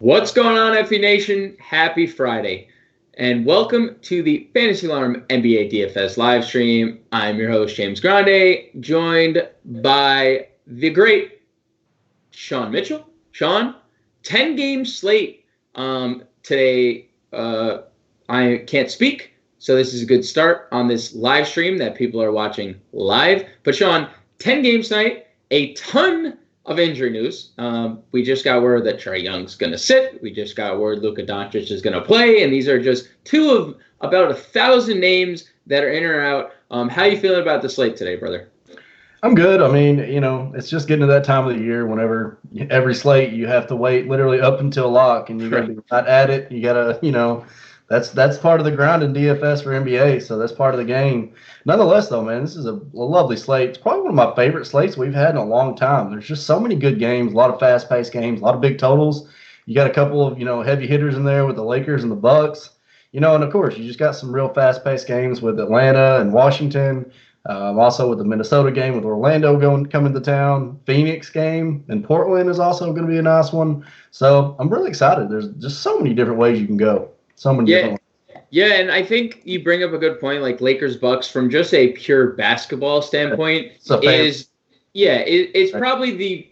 What's going on, FE Nation? Happy Friday. And welcome to the Fantasy Alarm NBA DFS live stream. I'm your host, James Grande, joined by the great Sean Mitchell. Sean, 10-game slate today. I can't speak, so this is a good start on this live stream that people are watching live. But Sean, 10 games tonight, a ton of injury news. We just got word that Trey Young's going to sit. We just got word Luka Doncic is going to play. And these are just two of about 1,000 names that are in or out. How you feeling about the slate today, brother? I'm good. I mean, it's just getting to that time of the year whenever every slate you have to wait literally up until lock, and you got to be right at it. You got to, that's part of the grind in DFS for NBA, so that's part of the game. Nonetheless, though, man, this is a lovely slate. It's probably one of my favorite slates we've had in a long time. There's just so many good games, a lot of fast-paced games, a lot of big totals. You got a couple of, heavy hitters in there with the Lakers and the Bucks. And of course, you just got some real fast-paced games with Atlanta and Washington. Also with the Minnesota game with Orlando coming to town. Phoenix game and Portland is also going to be a nice one. So I'm really excited. There's just so many different ways you can go. So many different ways. Yeah, and I think you bring up a good point, like Lakers Bucks from just a pure basketball standpoint it's probably the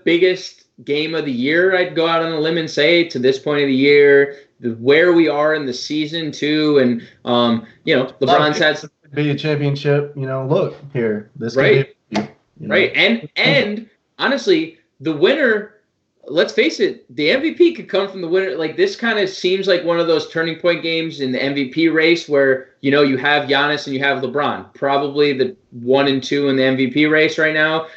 biggest game of the year. I'd go out on a limb and say to this point of the year, where we are in the season too, and LeBron's had some be a championship, look here. This right. Right. And honestly, the winner, let's face it, the MVP could come from the winner. Like, this kind of seems like one of those turning point games in the MVP race where, you have Yanis and you have LeBron, probably the 1 and 2 in the MVP race right now.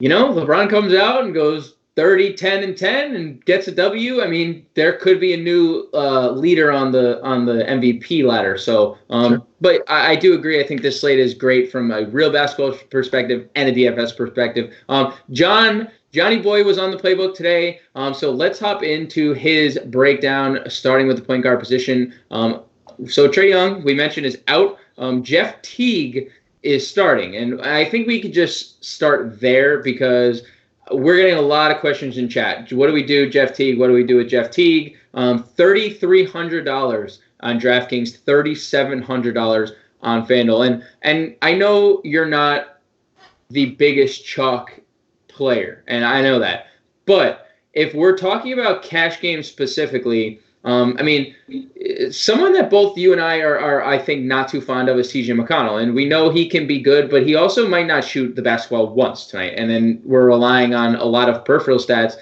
LeBron comes out and goes 30, 10, and 10 and gets a W. I mean, there could be a new leader on the MVP ladder. So, sure. But I do agree. I think this slate is great from a real basketball perspective and a DFS perspective. Johnny Boy was on the playbook today. So let's hop into his breakdown, starting with the point guard position. So Trey Young, we mentioned, is out. Jeff Teague is starting. And I think we could just start there because we're getting a lot of questions in chat. What do we do, Jeff Teague? What do we do with Jeff Teague? $3,300 on DraftKings, $3,700 on FanDuel. And I know you're not the biggest chalk player, and I know that. But if we're talking about cash games specifically, someone that both you and I are, I think, not too fond of is TJ McConnell. And we know he can be good, but he also might not shoot the basketball once tonight. And then we're relying on a lot of peripheral stats.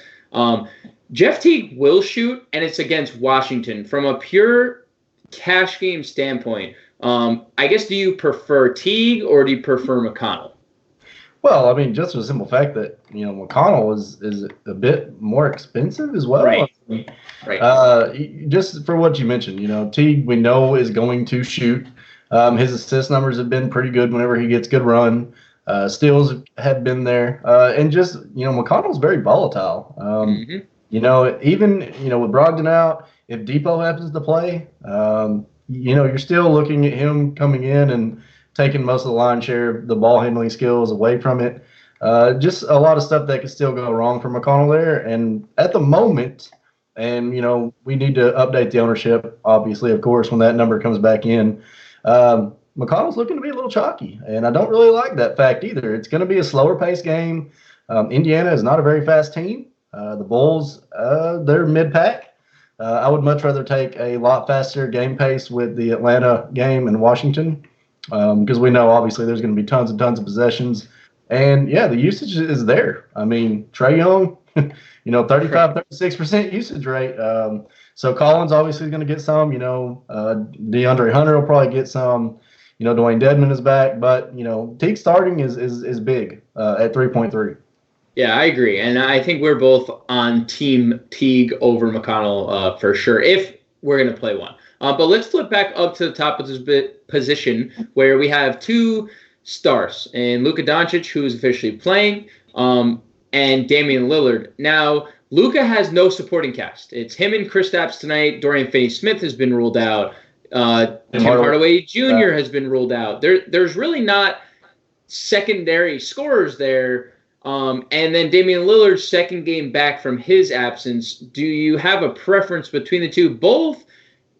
Jeff Teague will shoot, and it's against Washington. From a pure cash game standpoint, I guess, do you prefer Teague or do you prefer McConnell? Well, just for the simple fact that, McConnell is a bit more expensive as well. Right. Just for what you mentioned, Teague, we know, is going to shoot. His assist numbers have been pretty good whenever he gets good run. Steals have been there. And just, McConnell's very volatile. Even, with Brogdon out, if Depot happens to play, you're still looking at him coming in and taking most of the line share, the ball handling skills away from it. Just a lot of stuff that could still go wrong for McConnell there. And at the moment, and, we need to update the ownership, obviously, of course, when that number comes back in. McConnell's looking to be a little chalky, and I don't really like that fact either. It's going to be a slower paced game. Indiana is not a very fast team. The Bulls, they're mid-pack. I would much rather take a lot faster game pace with the Atlanta game in Washington because we know, obviously, there's going to be tons and tons of possessions. And, yeah, the usage is there. Trey Young, 35-36% usage rate. So Collins obviously is going to get some. Deandre Hunter will probably get some. Dwayne Dedmon is back. But, Teague starting is big at 3.3. Yeah, I agree. And I think we're both on Team Teague over McConnell for sure, if we're going to play one. But let's flip back up to the top of this position where we have two stars, and Luka Doncic, who's officially playing, and Damian Lillard. Now, Luka has no supporting cast. It's him and Kristaps tonight. Dorian Finney-Smith has been ruled out. Tim Hardaway Jr. has been ruled out. There's really not secondary scorers there. And then Damian Lillard's second game back from his absence. Do you have a preference between the two? Both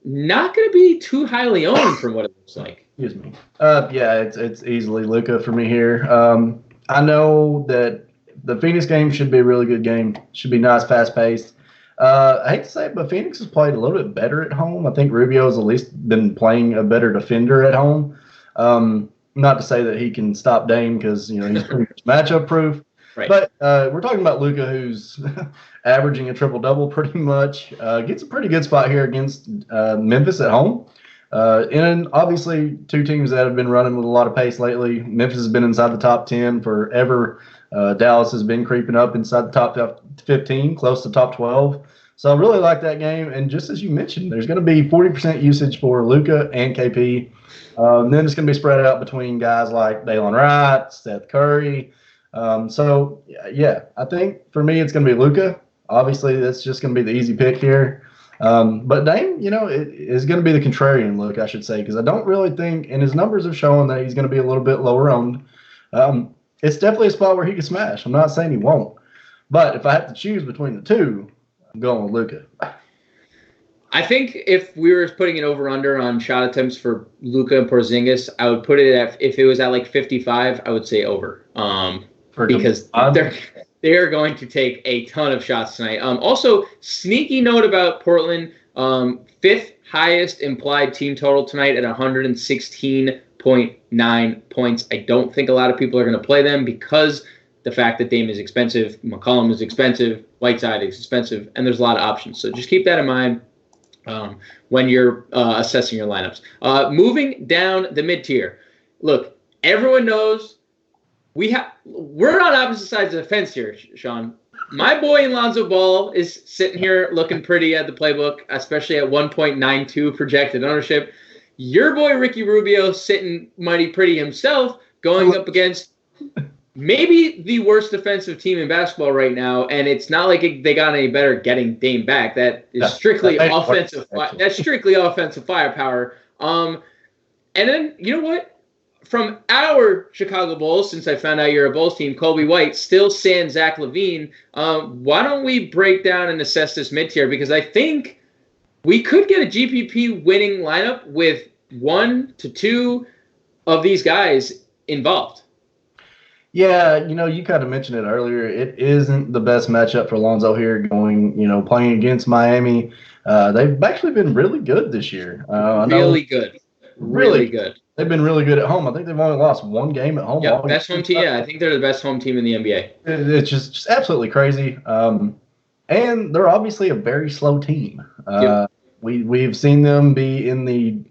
not going to be too highly owned from what it looks like. Excuse me. Yeah, it's easily Luka for me here. I know that the Phoenix game should be a really good game. Should be nice, fast-paced. I hate to say it, but Phoenix has played a little bit better at home. I think Rubio's at least been playing a better defender at home. Not to say that he can stop Dame because he's pretty much matchup-proof. Right. But we're talking about Luka, who's averaging a triple-double pretty much. Gets a pretty good spot here against Memphis at home. And obviously, two teams that have been running with a lot of pace lately. Memphis has been inside the top 10 forever. Dallas has been creeping up inside the top 15, close to top 12. So I really like that game. And just as you mentioned, there's going to be 40% usage for Luka and KP. And then it's going to be spread out between guys like Dalen Wright, Seth Curry. So, yeah, I think for me it's going to be Luka. Obviously, that's just going to be the easy pick here. But Dame, it is going to be the contrarian look, I should say, because I don't really think, and his numbers have shown that he's going to be a little bit lower owned. It's definitely a spot where he can smash. I'm not saying he won't. But if I have to choose between the two, I'm going with Luka. I think if we were putting it over-under on shot attempts for Luka and Porzingis, I would put it at, if it was at like 55, I would say over. Because they are going to take a ton of shots tonight. Also, sneaky note about Portland, fifth highest implied team total tonight at 116.9 points. I don't think a lot of people are going to play them because the fact that Dame is expensive, McCollum is expensive, Whiteside is expensive, and there's a lot of options. So just keep that in mind when you're assessing your lineups. Moving down the mid-tier. Look, everyone knows we're on opposite sides of the fence here, Sean. My boy Lonzo Ball is sitting here looking pretty at the playbook, especially at 1.92 projected ownership. Your boy Ricky Rubio sitting mighty pretty himself, going up against maybe the worst defensive team in basketball right now, and it's not like they got any better getting Dame back. That is strictly offensive. That's strictly offensive firepower. And then you know what? From our Chicago Bulls, since I found out you're a Bulls team, Kobe White, still sans Zach LaVine. Why don't we break down and assess this mid-tier? Because I think we could get a GPP winning lineup with 1 to 2 of these guys involved. Yeah, you kind of mentioned it earlier. It isn't the best matchup for Lonzo here going, playing against Miami. They've actually been really good this year. Really good. They've been really good at home. I think they've only lost one game at home. Yeah, best home team. Yeah, I think they're the best home team in the NBA. It's just absolutely crazy. And they're obviously a very slow team. We've seen them be in the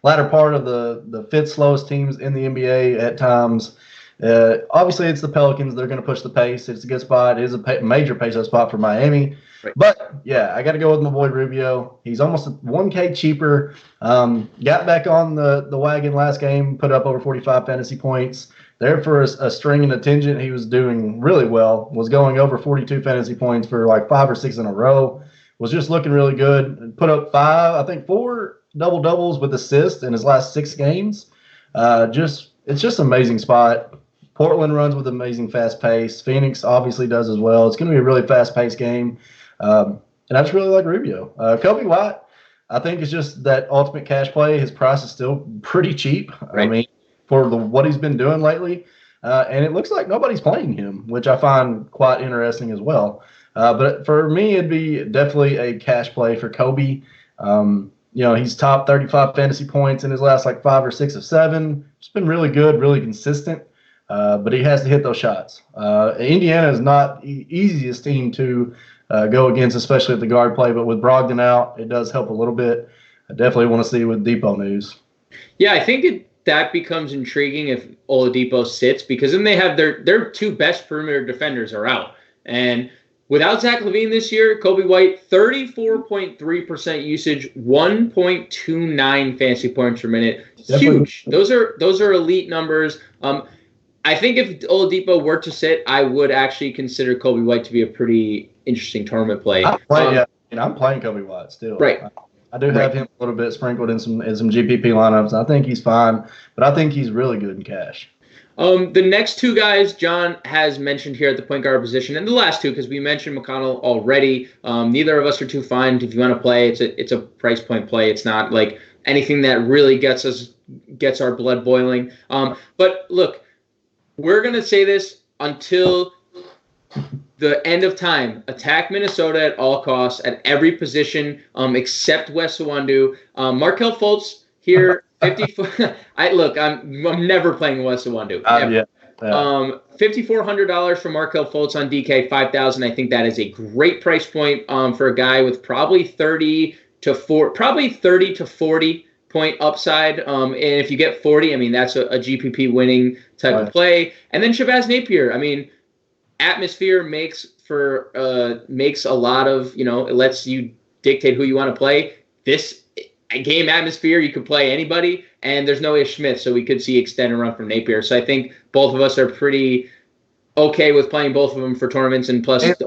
latter part of the fifth slowest teams in the NBA at times. Obviously, it's the Pelicans. They're going to push the pace. It's a good spot. It is a major pace-up spot for Miami. Right. But, yeah, I got to go with my boy Rubio. He's almost $1K cheaper. Got back on the wagon last game, put up over 45 fantasy points. There for a string and a tangent, he was doing really well. Was going over 42 fantasy points for like 5 or 6 in a row. Was just looking really good. Put up 4 double-doubles with assists in his last 6 games. It's just an amazing spot. Portland runs with amazing fast pace. Phoenix obviously does as well. It's going to be a really fast-paced game. And I just really like Rubio. Kobe White, I think, is just that ultimate cash play. His price is still pretty cheap. Right. I mean, for what he's been doing lately. And it looks like nobody's playing him, which I find quite interesting as well. But for me, it'd be definitely a cash play for Kobe. He's top 35 fantasy points in his last 5 or 6 of 7. It's been really good, really consistent. But he has to hit those shots. Indiana is not the easiest team to go against, especially at the guard play. But with Brogdon out, it does help a little bit. I definitely want to see with Depot news. Yeah, I think that becomes intriguing if Oladipo sits, because then they have their 2 best perimeter defenders are out. And without Zach LaVine this year, Kobe White, 34.3% usage, 1.29 fantasy points per minute. Huge. Those are elite numbers. I think if Oladipo were to sit, I would actually consider Kobe White to be a pretty interesting tournament play. I'm playing Kobe White still. Right. I do have him a little bit sprinkled in some GPP lineups. I think he's fine, but I think he's really good in cash. The next two guys John has mentioned here at the point guard position, and the last two, because we mentioned McConnell already. Neither of us are too fine. If you want to play, it's a price point play. It's not like anything that really gets our blood boiling. But look, we're gonna say this until the end of time. Attack Minnesota at all costs at every position, except Wes Iwundu. Markelle Fultz here. 54. I'm never playing Wes Iwundu. Yeah. $5,400 for Markelle Fultz on DK, 5,000. I think that is a great price point for a guy with probably 30 to 40 point upside. And if you get 40, I mean that's a GPP winning type of play. And then Shabazz Napier. I mean, atmosphere makes a lot of, it lets you dictate who you want to play. This game atmosphere, you could play anybody, and there's no Ish Smith, so we could see extended run from Napier. So I think both of us are pretty okay with playing both of them for tournaments, and plus the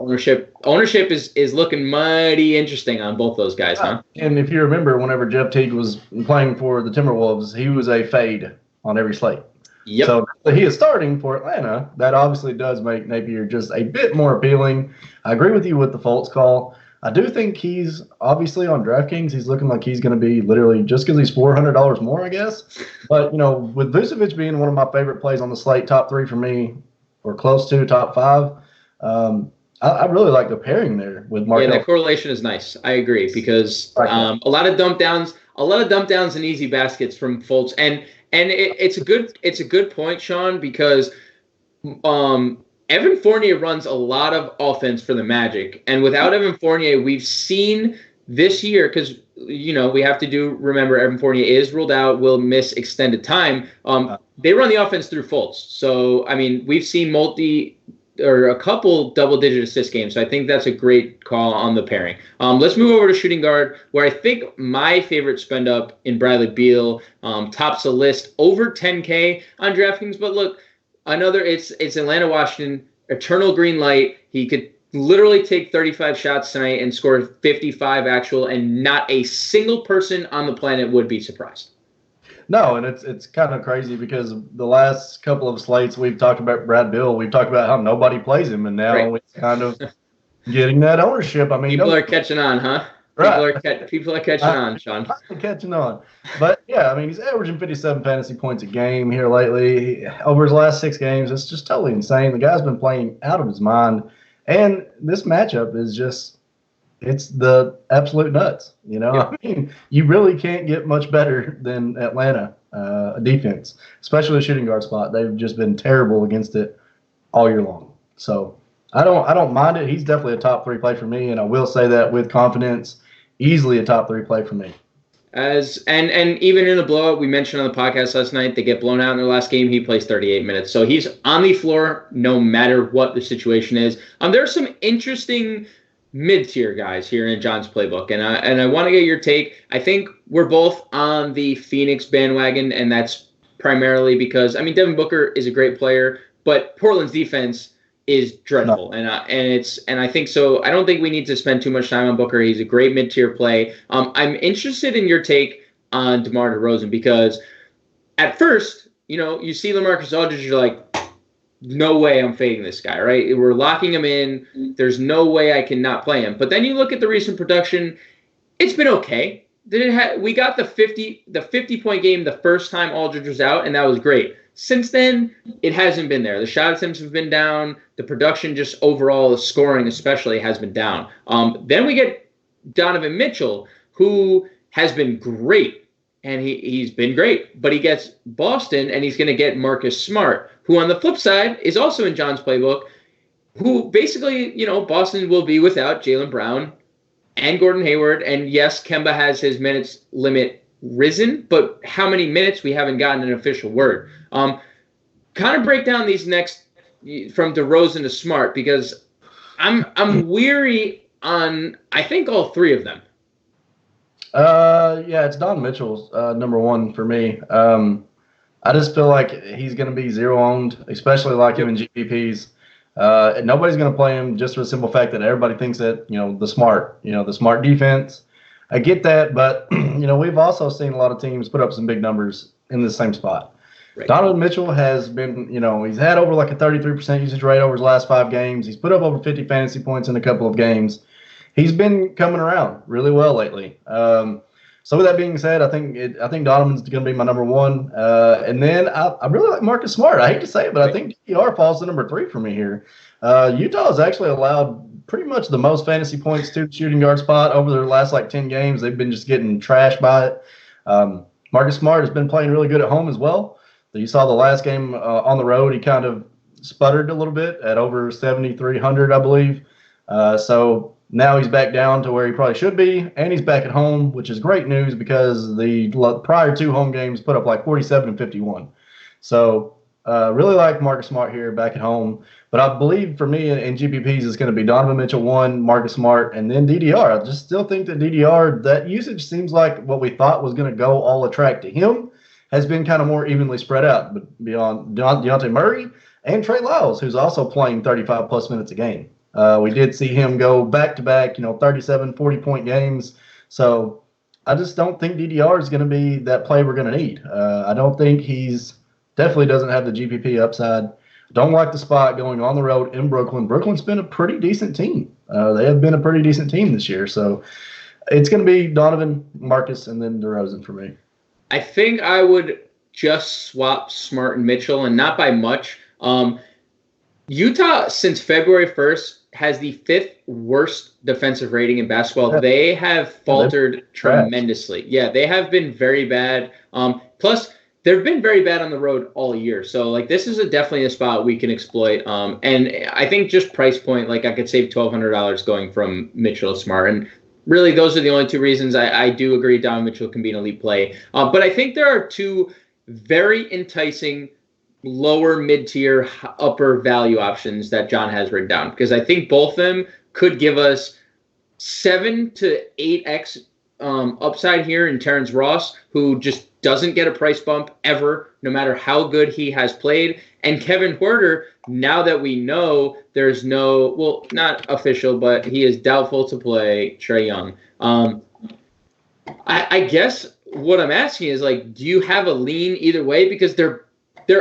ownership is looking mighty interesting on both those guys, huh? And if you remember, whenever Jeff Teague was playing for the Timberwolves, he was a fade on every slate. Yep. So he is starting for Atlanta. That obviously does make Napier just a bit more appealing. I agree with you with the Fultz call. I do think he's obviously on DraftKings. He's looking like he's going to be literally just because he's $400 more, I guess. But, with Vucevic being one of my favorite plays on the slate, top 3 for me, or close to top 5, I really like the pairing there with Markelle. Yeah, that correlation is nice. I agree because a lot of dump downs and easy baskets from Fultz, and it's a good point, Sean, because Evan Fournier runs a lot of offense for the Magic, and without Evan Fournier, we've seen this year, because we have to remember Evan Fournier is ruled out, will miss extended time. They run the offense through Fultz, so I mean we've seen a couple double-digit assist games. So I think that's a great call on the pairing. Let's move over to shooting guard, where I think my favorite spend up in Bradley Beal tops the list over 10K on DraftKings. But look. It's Atlanta, Washington, eternal green light. He could literally take 35 shots tonight and score 55 actual, and not a single person on the planet would be surprised. No, and it's kind of crazy because the last couple of slates we've talked about Brad Beal, we've talked about how nobody plays him, and now it's kind of getting that ownership. I mean, people are catching on, huh? Right. People are catching on, Sean. Catching on. But, yeah, I mean, he's averaging 57 fantasy points a game here lately. Over his last 6 games, it's just totally insane. The guy's been playing out of his mind. And this matchup is just – it's the absolute nuts, Yeah. I mean, you really can't get much better than Atlanta defense, especially the shooting guard spot. They've just been terrible against it all year long. So I don't mind it. He's definitely a top 3 play for me, and I will say that with confidence. Easily a top 3 play for me. And even in the blowout, we mentioned on the podcast last night, they get blown out in their last game. He plays 38 minutes. So he's on the floor no matter what the situation is. There's some interesting mid-tier guys here in John's playbook, and I want to get your take. I think we're both on the Phoenix bandwagon, and that's primarily because, Devin Booker is a great player, but Portland's defense is dreadful, and I think so. I don't think we need to spend too much time on Booker. He's a great mid-tier play. I'm interested in your take on DeMar DeRozan, because at first, you see LaMarcus Aldridge, you're like, no way I'm fading this guy, right? We're locking him in. There's no way I can not play him. But then you look at the recent production, it's been okay. We got the 50-point game the first time Aldridge was out, and that was great. Since then, it hasn't been there. The shot attempts have been down. The production, just overall, the scoring especially, has been down. Then we get Donovan Mitchell, who has been great, and he's been great. But he gets Boston, and he's going to get Marcus Smart, who on the flip side is also in John's playbook, who basically, Boston will be without Jaylen Brown and Gordon Hayward. And yes, Kemba has his minutes limit risen, but how many minutes, we haven't gotten an official word. Kind of break down these next from DeRozan to Smart, because I'm weary on, I think, all 3 of them. Yeah, it's Don Mitchell's number 1 for me. I just feel like he's going to be zero owned, especially like him in GPPs. Nobody's going to play him just for the simple fact that everybody thinks that, the smart defense. I get that, but, we've also seen a lot of teams put up some big numbers in the same spot. Right. Donovan Mitchell has been, he's had over like a 33% usage rate over his last 5 games. He's put up over 50 fantasy points in a couple of games. He's been coming around really well lately. So with that being said, I think Donovan's going to be my number 1. And then I really like Marcus Smart. I hate to say it, but I think DDR falls to number 3 for me here. Utah has actually allowed pretty much the most fantasy points to the shooting guard spot over their last 10 games. They've been just getting trashed by it. Marcus Smart has been playing really good at home as well. You saw the last game on the road. He kind of sputtered a little bit at over 7,300, I believe. So now he's back down to where he probably should be, and he's back at home, which is great news because the prior 2 home games put up 47 and 51. So really like Marcus Smart here back at home. But I believe for me in GPPs it's going to be Donovan Mitchell 1, Marcus Smart, and then DDR. I just still think that DDR, that usage seems like what we thought was going to go all attract to him has been kind of more evenly spread out, but beyond Deontay Murray and Trey Lyles, who's also playing 35-plus minutes a game. We did see him go back-to-back, 37, 40-point games. So I just don't think DDR is going to be that play we're going to need. I don't think definitely doesn't have the GPP upside. Don't like the spot going on the road in Brooklyn. Brooklyn's been a pretty decent team. They have been a pretty decent team this year. So it's going to be Donovan, Marcus, and then DeRozan for me. I think I would just swap Smart and Mitchell, and not by much. Utah, since February 1st, has the 5th worst defensive rating in basketball. Yeah. They have faltered tremendously. Yeah, they have been very bad. Plus, they've been very bad on the road all year. So, this is definitely a spot we can exploit. And I think just price point, I could save $1,200 going from Mitchell to Smart. And really, those are the only 2 reasons. I do agree Donovan Mitchell can be an elite play. But I think there are 2 very enticing lower mid-tier, upper value options that John has written down. Because I think both of them could give us 7 to 8x upside here in Terrence Ross, who just doesn't get a price bump ever, no matter how good he has played. And Kevin Huerter, now that we know there's not official, but he is doubtful to play Trae Young. I guess what I'm asking is, do you have a lean either way? Because they're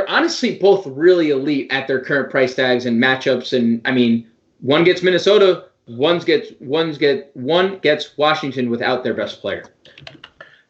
honestly both really elite at their current price tags and matchups. And I mean, one gets Minnesota, one gets Washington without their best player.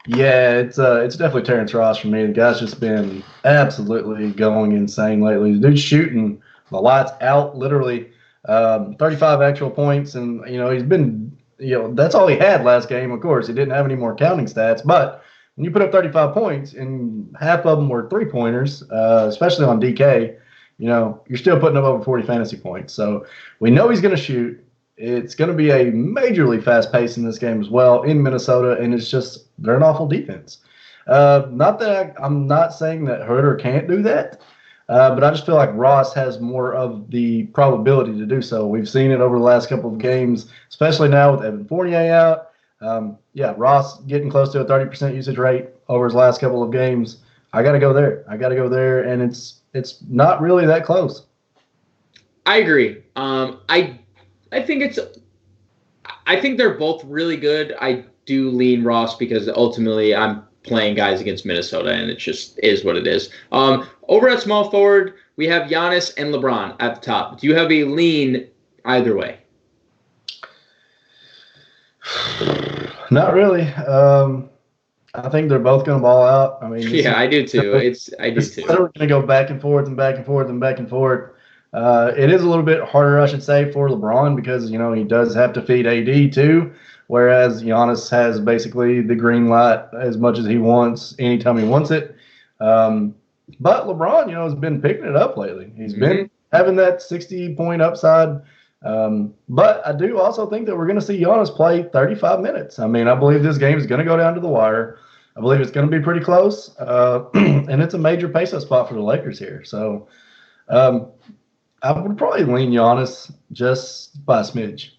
Yeah, it's definitely Terrence Ross for me. The guy's just been absolutely going insane lately. The dude's shooting the lights out, literally 35 actual points, and he's been that's all he had last game. Of course, he didn't have any more counting stats, but when you put up 35 points and half of them were 3-pointers, especially on DK, you're still putting up over 40 fantasy points. So we know he's going to shoot. It's going to be a majorly fast pace in this game as well in Minnesota, and it's just they're an awful defense. Not that I'm not saying that Huerter can't do that, but I just feel like Ross has more of the probability to do so. We've seen it over the last couple of games, especially now with Evan Fournier out. Ross getting close to a 30% usage rate over his last couple of games. I got to go there, and it's not really that close. I agree. I think they're both really good. I do lean Ross because ultimately I'm playing guys against Minnesota, and it just is what it is. Over at small forward, we have Yanis and LeBron at the top. Do you have a lean either way? Not really. I think they're both going to ball out. I mean, I do too. I do too. We're going to go back and forth and back and forth and back and forth. It is a little bit harder, I should say, for LeBron because, he does have to feed AD too, whereas Giannis has basically the green light as much as he wants anytime he wants it. But LeBron, has been picking it up lately. He's been having that 60-point upside. But I do also think that we're going to see Giannis play 35 minutes. I mean, I believe this game is going to go down to the wire. I believe it's going to be pretty close. And it's a major pace-up spot for the Lakers here. So, I would probably lean Giannis just by a smidge.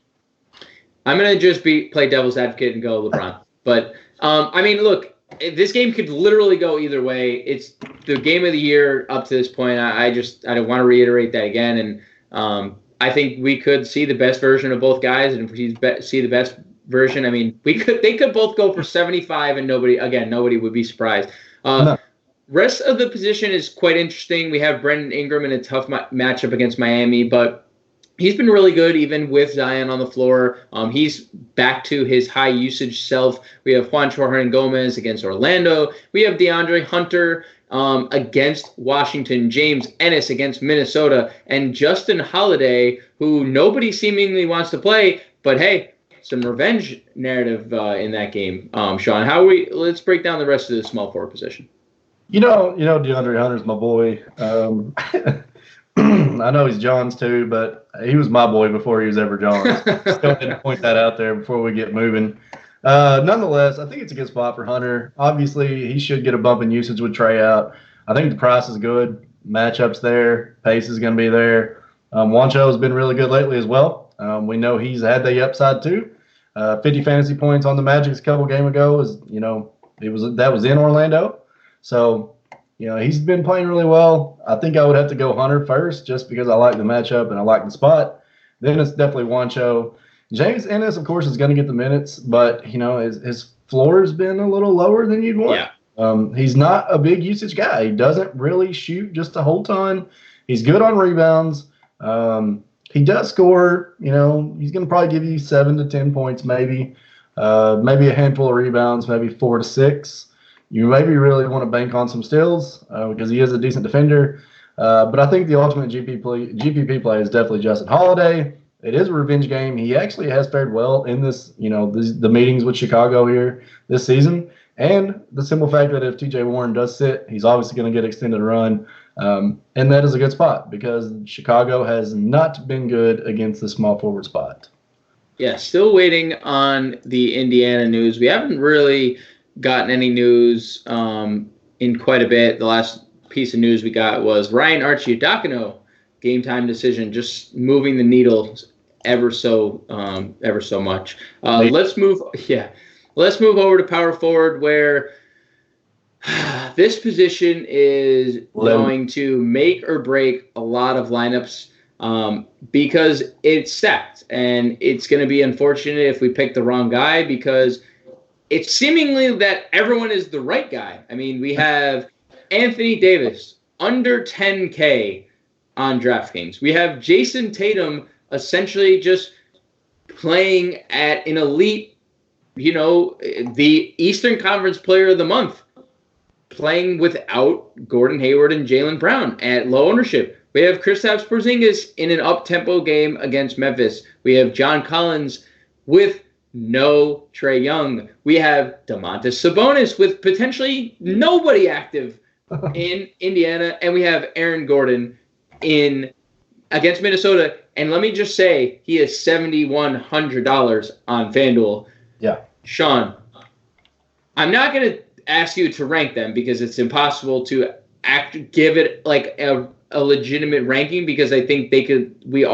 I'm going to just play devil's advocate and go LeBron. But, look, this game could literally go either way. It's the game of the year up to this point. I don't want to reiterate that again. And I think we could see the best version of both guys. And if we see the best version, they could both go for 75 and nobody would be surprised. No. Rest of the position is quite interesting. We have Brandon Ingram in a tough matchup against Miami, but he's been really good even with Zion on the floor. He's back to his high usage self. We have Juancho Hernan-Gomez against Orlando. We have DeAndre Hunter against Washington, James Ennis against Minnesota, and Justin Holiday, who nobody seemingly wants to play, but hey, some revenge narrative in that game. Sean, let's break down the rest of the small forward position. DeAndre Hunter's my boy. I know he's John's too, but he was my boy before he was ever John's. Still need to point that out there before we get moving. Nonetheless, I think it's a good spot for Hunter. Obviously, he should get a bump in usage with Trey out. I think the price is good. Matchups there. Pace is going to be there. Juancho has been really good lately as well. We know he's had the upside too. 50 fantasy points on the Magic's a couple game ago that was in Orlando. So, he's been playing really well. I think I would have to go Hunter first just because I like the matchup and I like the spot. Then it's definitely Juancho. James Ennis, of course, is going to get the minutes, but, his floor has been a little lower than you'd want. Yeah. He's not a big usage guy. He doesn't really shoot just a whole ton. He's good on rebounds. He does score. He's going to probably give you 7 to 10 points maybe. Maybe a handful of rebounds, maybe 4 to 6. You maybe really want to bank on some steals because he is a decent defender. But I think the ultimate GPP play is definitely Justin Holiday. It is a revenge game. He actually has fared well in the meetings with Chicago here this season. And the simple fact that if TJ Warren does sit, he's obviously going to get extended run. And that is a good spot because Chicago has not been good against the small forward spot. Yeah, still waiting on the Indiana news. We haven't really gotten any news in quite a bit. The last piece of news we got was Ryan Arcidiacono game time decision, just moving the needle ever so much. Let's move over to power forward, where this position is going to make or break a lot of lineups because it's stacked, and it's going to be unfortunate if we pick the wrong guy because it's seemingly that everyone is the right guy. I mean, we have Anthony Davis under 10K on DraftKings. We have Jason Tatum essentially just playing at an elite, the Eastern Conference Player of the Month, playing without Gordon Hayward and Jaylen Brown at low ownership. We have Kristaps Porzingis in an up-tempo game against Memphis. We have John Collins with no Trae Young. We have Domantas Sabonis with potentially nobody active in Indiana, and we have Aaron Gordon against Minnesota. And let me just say, he is $7,100 on FanDuel. Yeah, Sean, I'm not going to ask you to rank them because it's impossible to give it like a legitimate ranking because I think we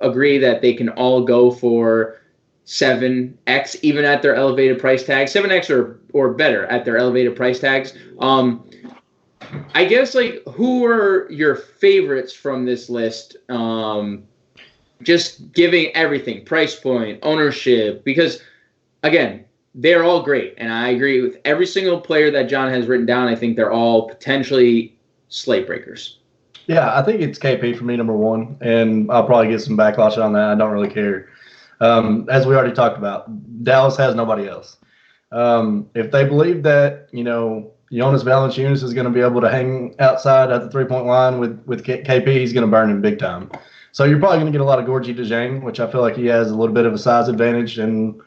agree that they can all go for 7x even at their elevated price tags, 7x or better at their elevated price tags. I guess who are your favorites from this list? Just giving everything, price point, ownership, because again, they're all great. And I agree with every single player that John has written down. I think they're all potentially slate breakers. Yeah, I think it's KP for me, number one. And I'll probably get some backlash on that. I don't really care. As we already talked about, Dallas has nobody else. If they believe that, Jonas Valanciunas is going to be able to hang outside at the three-point line with KP, he's going to burn him big time. So you're probably going to get a lot of Gorgie DeJane, which I feel like he has a little bit of a size advantage. And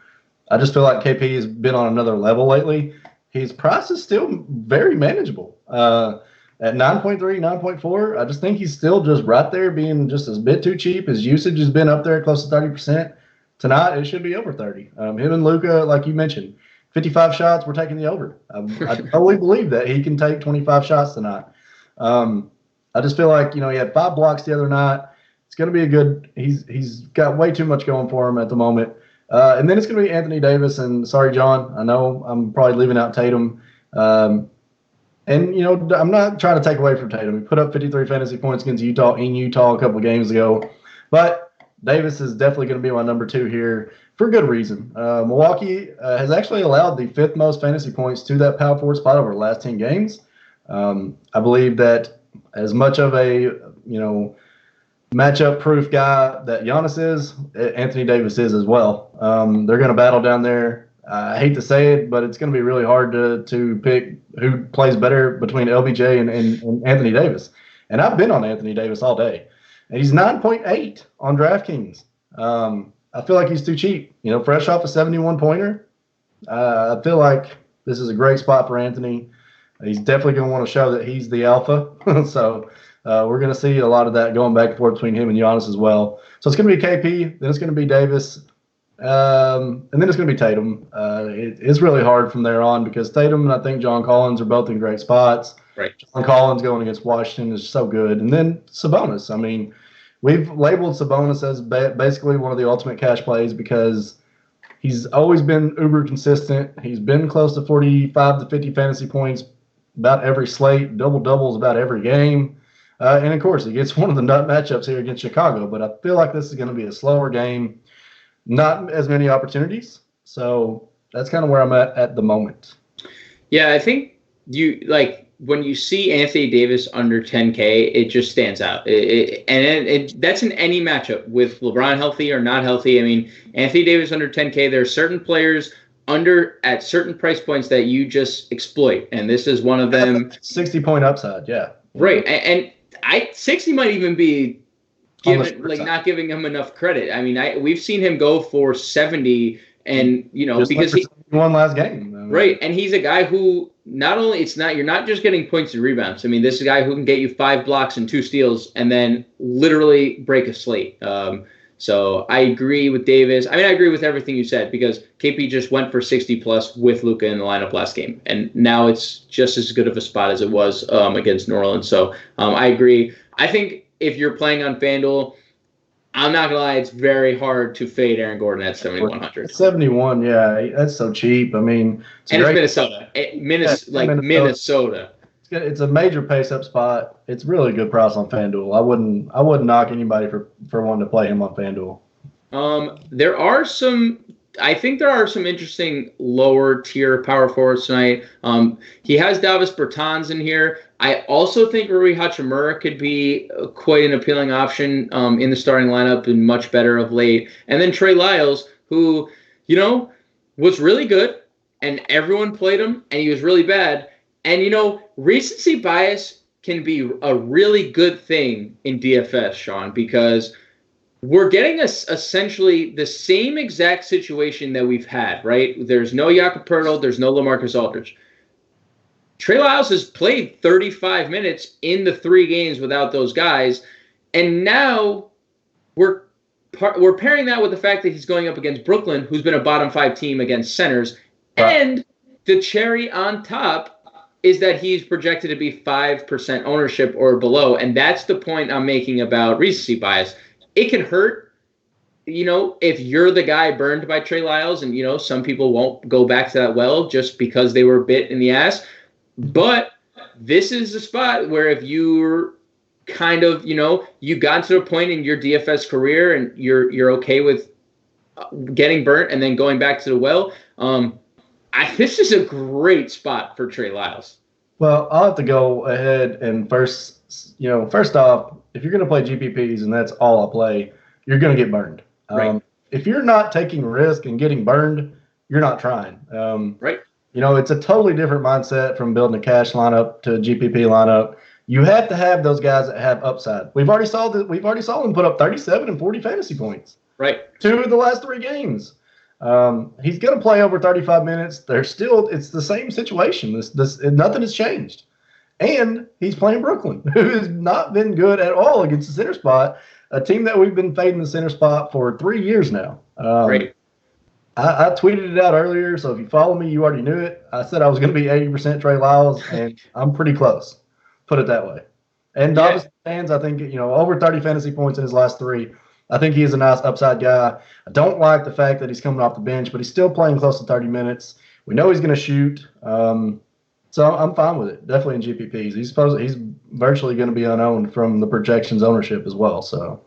I just feel like KP has been on another level lately. His price is still very manageable. At 9.3, 9.4, I just think he's still just right there being just a bit too cheap. His usage has been up there close to 30%. Tonight, it should be over 30. Him and Luka, like you mentioned, 55 shots, we're taking the over. I totally believe that he can take 25 shots tonight. I just feel like, he had 5 blocks the other night. It's going to be a good – he's got way too much going for him at the moment. And then it's going to be Anthony Davis. And sorry, John, I know I'm probably leaving out Tatum. And, I'm not trying to take away from Tatum. He put up 53 fantasy points against Utah a couple of games ago. But Davis is definitely going to be my number 2 here for good reason. Milwaukee has actually allowed the 5th most fantasy points to that power forward spot over the last 10 games. I believe that as much of a matchup-proof guy that Giannis is, Anthony Davis is as well. They're going to battle down there. I hate to say it, but it's going to be really hard to pick who plays better between LBJ and Anthony Davis. And I've been on Anthony Davis all day. And he's 9.8 on DraftKings. I feel like he's too cheap. Fresh off a 71-pointer. I feel like this is a great spot for Anthony. He's definitely going to want to show that he's the alpha. So we're going to see a lot of that going back and forth between him and Giannis as well. So it's going to be KP, then it's going to be Davis, and then it's going to be Tatum. It's really hard from there on because Tatum and I think John Collins are both in great spots. Right. John Collins going against Washington is so good. And then Sabonis. I mean, we've labeled Sabonis as basically one of the ultimate cash plays because he's always been uber consistent. He's been close to 45 to 50 fantasy points about every slate, double-doubles about every game. And, of course, he gets one of the nut matchups here against Chicago. But I feel like this is going to be a slower game, not as many opportunities. So that's kind of where I'm at the moment. Yeah, I think when you see Anthony Davis under 10K, it just stands out. And that's in any matchup with LeBron healthy or not healthy. I mean, Anthony Davis under 10K, there are certain players at certain price points that you just exploit. And this is one of them. 60-point upside, yeah. Right. And 60 might even be not giving him enough credit. I mean, we've seen him go for 70 and, just because he won last game. I mean, right. And he's a guy who you're not just getting points and rebounds. I mean, this is a guy who can get you 5 blocks and 2 steals and then literally break a slate. So I agree with Davis. I mean, I agree with everything you said because KP just went for 60 plus with Luka in the lineup last game. And now it's just as good of a spot as it was against New Orleans. So I agree. I think if you're playing on FanDuel, I'm not going to lie, it's very hard to fade Aaron Gordon at 7,100. 71, yeah, that's so cheap. I mean, it's Minnesota. Minnesota. It's a major pace-up spot. It's really a good price on FanDuel. I wouldn't knock anybody for wanting to play him on FanDuel. I think there are some interesting lower tier power forwards tonight. He has Davis Bertans in here. I also think Rui Hachimura could be quite an appealing option in the starting lineup and much better of late. And then Trey Lyles, who, was really good and everyone played him and he was really bad. And, recency bias can be a really good thing in DFS, Sean, because we're getting essentially the same exact situation that we've had, right? There's no Jakob Poeltl, there's no LaMarcus Aldridge. Trey Lyles has played 35 minutes in the 3 games without those guys, and now we're pairing that with the fact that he's going up against Brooklyn, who's been a bottom 5 team against centers, and the cherry on top is that he's projected to be 5% ownership or below, and that's the point I'm making about recency bias. It can hurt, if you're the guy burned by Trey Lyles, and, some people won't go back to that well just because they were bit in the ass. But this is a spot where if you're kind of, you got to a point in your DFS career and you're okay with getting burnt and then going back to the well, this is a great spot for Trey Lyles. Well, I'll have to go ahead and first off, if you're going to play GPPs and that's all I play, you're going to get burned. Right. If you're not taking risk and getting burned, you're not trying. Right. It's a totally different mindset from building a cash lineup to a GPP lineup. You have to have those guys that have upside. We've already saw them put up 37 and 40 fantasy points. Right. 2 of the last 3 games. He's going to play over 35 minutes. It's the same situation. Nothing has changed. And he's playing Brooklyn, who has not been good at all against the center spot, a team that we've been fading the center spot for 3 years now. Right. I tweeted it out earlier, so if you follow me, you already knew it. I said I was going to be 80% Trey Lyles, and I'm pretty close. Put it that way. And Davis fans, I think, over 30 fantasy points in his last 3. I think he is a nice upside guy. I don't like the fact that he's coming off the bench, but he's still playing close to 30 minutes. We know he's going to shoot. So I'm fine with it. Definitely in GPPs. He's virtually going to be unowned from the projections ownership as well. So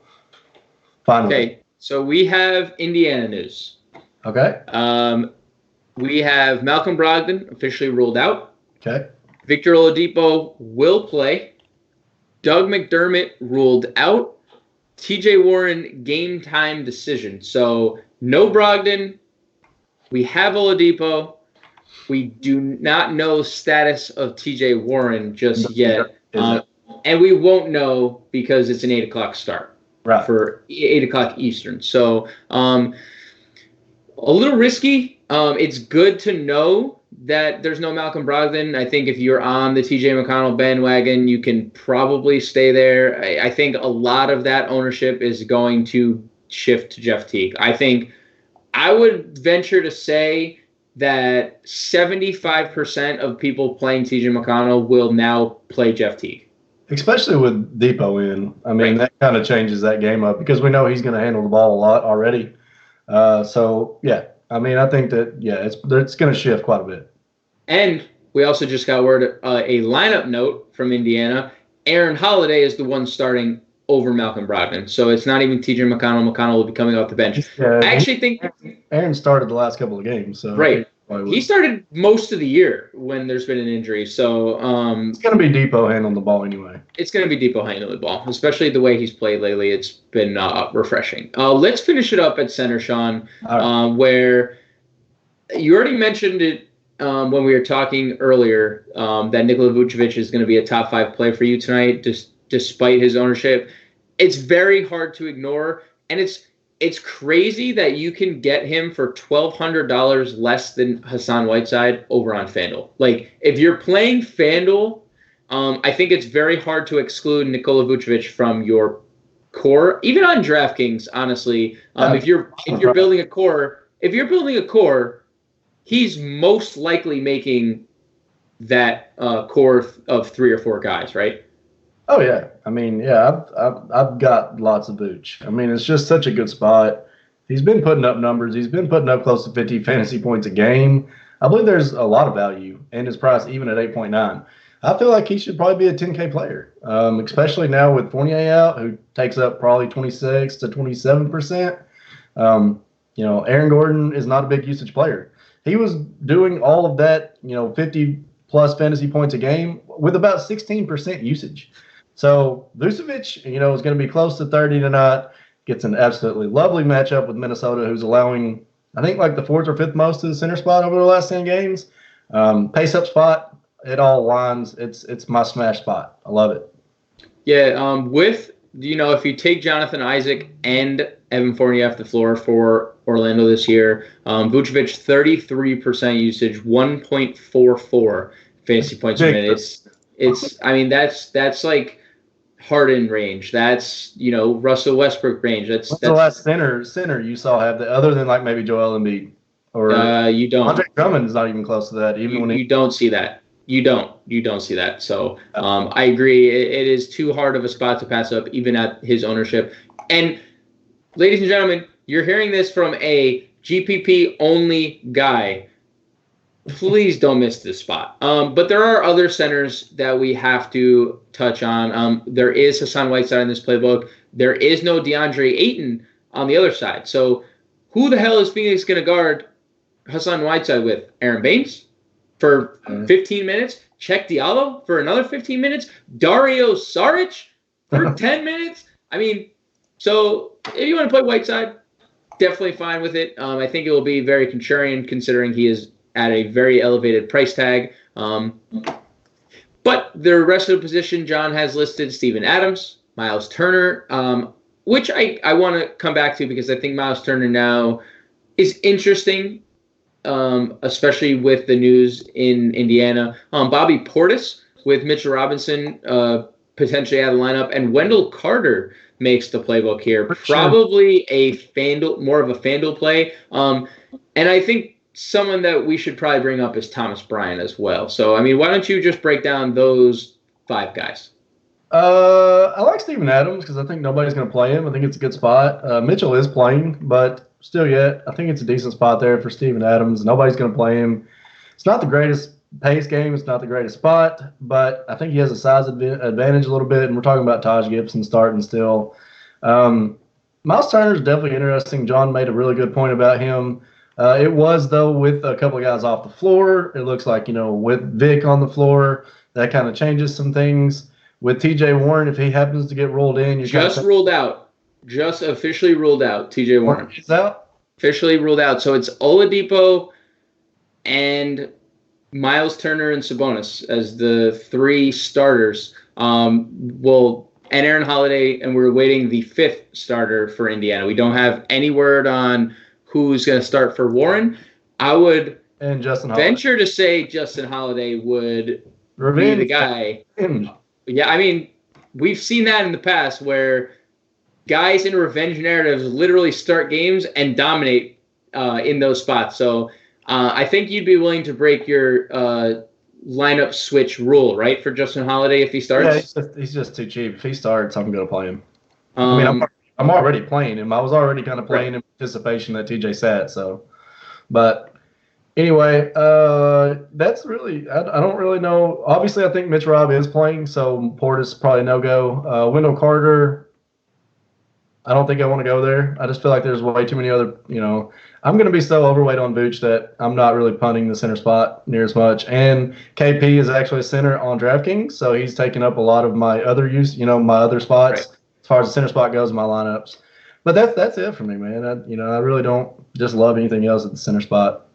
fine with it. Okay, so we have Indiana news. Okay. We have Malcolm Brogdon officially ruled out. Okay. Victor Oladipo will play. Doug McDermott ruled out. TJ Warren game time decision. So no Brogdon. We have Oladipo. We do not know status of TJ Warren just yet. And we won't know because it's an 8 o'clock start for 8 o'clock Eastern. So a little risky. It's good to know that there's no Malcolm Brogdon. I think if you're on the TJ McConnell bandwagon, you can probably stay there. I think a lot of that ownership is going to shift to Jeff Teague. I think I would venture to say that 75% of people playing TJ McConnell will now play Jeff Teague. Especially with Depot in. I mean, that kind of changes that game up because we know he's going to handle the ball a lot already. So, yeah. I mean, I think that, it's going to shift quite a bit. And we also just got word, a lineup note from Indiana. Aaron Holiday is the one starting over Malcolm Brogdon. So it's not even TJ McConnell. McConnell will be coming off the bench. Yeah, I actually think Aaron started the last couple of games. So right. He started most of the year when there's been an injury. So it's going to be Depot handling the ball anyway. It's going to be Depot handling the ball, especially the way he's played lately. It's been refreshing. Let's finish it up at center, Sean, where you already mentioned it when we were talking earlier that Nikola Vucevic is going to be a top 5 play for you tonight, despite his ownership. It's very hard to ignore, and it's crazy that you can get him for $1,200 less than Hassan Whiteside over on FanDuel. Like, if you're playing FanDuel, I think it's very hard to exclude Nikola Vucevic from your core, even on DraftKings. Honestly, if you're building a core, he's most likely making that core of 3 or 4 guys, right? Oh yeah, I mean, I've got lots of Vooch. I mean, it's just such a good spot. He's been putting up numbers. He's been putting up close to 50 fantasy points a game. I believe there's a lot of value in his price, even at 8.9. I feel like he should probably be a 10K player, especially now with Fournier out, who takes up probably 26 to 27%. Aaron Gordon is not a big usage player. He was doing all of that, 50 plus fantasy points a game with about 16% usage. So Vucevic, is going to be close to 30 tonight. Gets an absolutely lovely matchup with Minnesota, who's allowing, I think, like the 4th or 5th most to the center spot over the last 10 games. Pace up spot, it all aligns. It's my smash spot. I love it. Yeah, if you take Jonathan Isaac and Evan Fournier off the floor for Orlando this year, Vucevic 33% usage, 1.44 fantasy points per minute. That's like Harden range. That's Russell Westbrook range. That's the last center you saw have that, other than like maybe Joel Embiid or you don't. Andre Drummond is not even close to that. You don't see that. You don't see that. So I agree. It is too hard of a spot to pass up, even at his ownership. And ladies and gentlemen, you're hearing this from a GPP only guy. Please don't miss this spot. But there are other centers that we have to touch on. There is Hassan Whiteside in this playbook. There is no DeAndre Ayton on the other side. So who the hell is Phoenix going to guard Hassan Whiteside with? Aaron Baines for 15 minutes? Check Diallo for another 15 minutes? Dario Saric for 10 minutes? I mean, so if you want to play Whiteside, definitely fine with it. I think it will be very contrarian considering he is at a very elevated price tag. But the rest of the position, John has listed Steven Adams, Myles Turner, which I want to come back to because I think Myles Turner now is interesting, especially with the news in Indiana. Bobby Portis with Mitchell Robinson potentially out of the lineup, and Wendell Carter makes the playbook here. Probably more of a FanDuel play. And I think someone that we should probably bring up is Thomas Bryant as well. So, I mean, why don't you just break down those 5 guys? I like Steven Adams because I think nobody's going to play him. I think it's a good spot. Mitchell is playing, but still yet, I think it's a decent spot there for Steven Adams. Nobody's going to play him. It's not the greatest pace game. It's not the greatest spot, but I think he has a size advantage a little bit, and we're talking about Taj Gibson starting still. Myles Turner is definitely interesting. John made a really good point about him. It was, though, with a couple of guys off the floor. It looks like, with Vic on the floor, that kind of changes some things. With T.J. Warren, if he happens to get rolled in, just officially ruled out. T.J. Warren is out. Officially ruled out. So it's Oladipo and Myles Turner and Sabonis as the 3 starters. And Aaron Holiday, and we're waiting the 5th starter for Indiana. We don't have any word on who's going to start for Warren. I would venture to say Justin Holiday would be the guy. Yeah, I mean, we've seen that in the past where guys in revenge narratives literally start games and dominate in those spots. So I think you'd be willing to break your lineup switch rule, right, for Justin Holiday if he starts? Yeah, he's just too cheap. If he starts, I'm going to play him. I'm already playing him. I was already kind of playing in anticipation that TJ sat. So, but anyway, that's really I don't really know. Obviously, I think Mitch Robb is playing, so Portis probably no go. Wendell Carter, I don't think I want to go there. I just feel like there's way too many other, I'm going to be so overweight on Vooch that I'm not really punting the center spot near as much. And KP is actually a center on DraftKings, so he's taking up a lot of my other my other spots as far as the center spot goes in my lineups. But that's it for me, man. I really don't just love anything else at the center spot.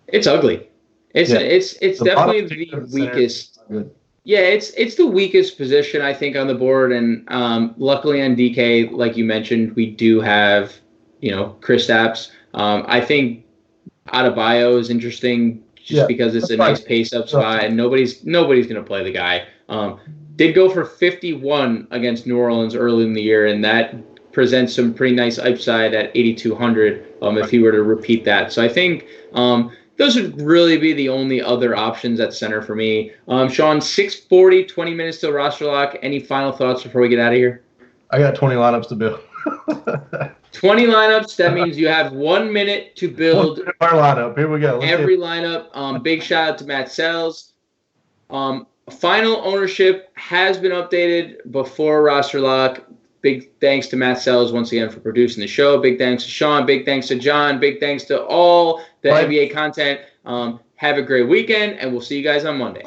It's ugly. It's definitely the weakest. Yeah, it's the weakest position, I think, on the board. And luckily on DK, like you mentioned, we do have, Kristaps. I think Adebayo is interesting just because it's a nice pace-up spot, and nobody's going to play the guy. Did go for 51 against New Orleans early in the year, and that presents some pretty nice upside at 8,200 if he were to repeat that. So I think those would really be the only other options at center for me. Sean, 6:40, 20 minutes till roster lock. Any final thoughts before we get out of here? I got 20 lineups to build. 20 lineups. That means you have 1 minute to build our lineup. Here we go. Every lineup. Big shout out to Matt Sells. Final ownership has been updated before roster lock. Big thanks to Matt Sells once again for producing the show. Big thanks to Sean. Big thanks to John. Big thanks to all the NBA content. Have a great weekend, and we'll see you guys on Monday.